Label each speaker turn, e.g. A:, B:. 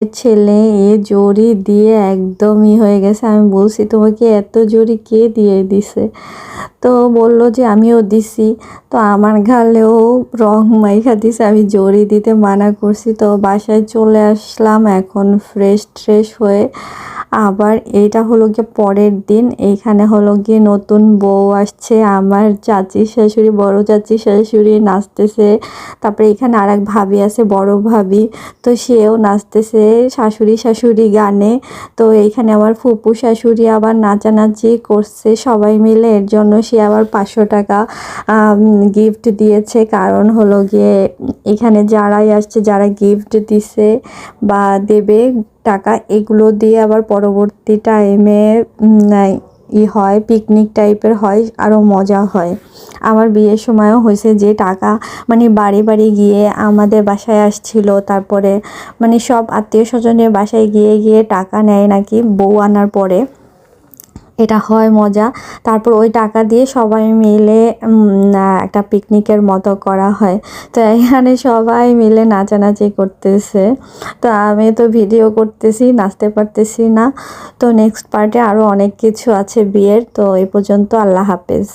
A: ছেলে এ জড়ি দিয়ে একদমই হয়ে গেছে। আমি বলছি তোমাকে এত জড়ি কে দিয়ে দিছে? তো বলল যে আমিও দিছি। তো আমার গালেও রং মাইখা দিছে, আমি জড়ি দিতে মানা করছি। তো বাসায় চলে আসলাম এখন ফ্রেশ ট্রেশ হয়ে। আবার এটা হলো গিয়ে পরের দিন, এইখানে হলো গিয়ে নতুন বউ আসছে, আমার চাচি শাশুড়ি, বড় চাচি শাশুড়ি নাচতেছে। তারপরে এখানে আর এক ভাবি আছে, বড় ভাবি, তো সেও নাচতেছে শাশুড়ি শাশুড়ি গানে। তো এইখানে আমার ফুপু শাশুড়ি আবার নাচানাচি করছে সবাই মিলে, এর জন্য সে আবার 500 টাকা গিফট দিয়েছে। কারণ হলো গিয়ে এখানে যারাই আসছে, যারা গিফট দিছে বা দেবে টাকা, এগুলো দিয়ে আবার পরবর্তী টাইমে হয়, পিকনিক টাইপের হয়, আরও মজা হয়। আমার বিয়ের সময়ও হয়েছে যে টাকা মানে বাড়ি বাড়ি গিয়ে আমাদের বাসায় আসছিল, তারপরে মানে সব আত্মীয় স্বজনের বাসায় গিয়ে গিয়ে টাকা নেয় নাকি বউ আনার পরে, এটা হয় মজা। তারপর ওই টাকা দিয়ে সবাই মিলে একটা পিকনিকের মতো করা হয়। তো এখানে সবাই মিলে নাচানাচি করতেছে। তো আমি তো ভিডিও করতেছি, নাচতে পারতেছি না। তো নেক্সট পার্টে আরও অনেক কিছু আছে বিয়ের। তো এই পর্যন্ত, আল্লাহ হাফেজ।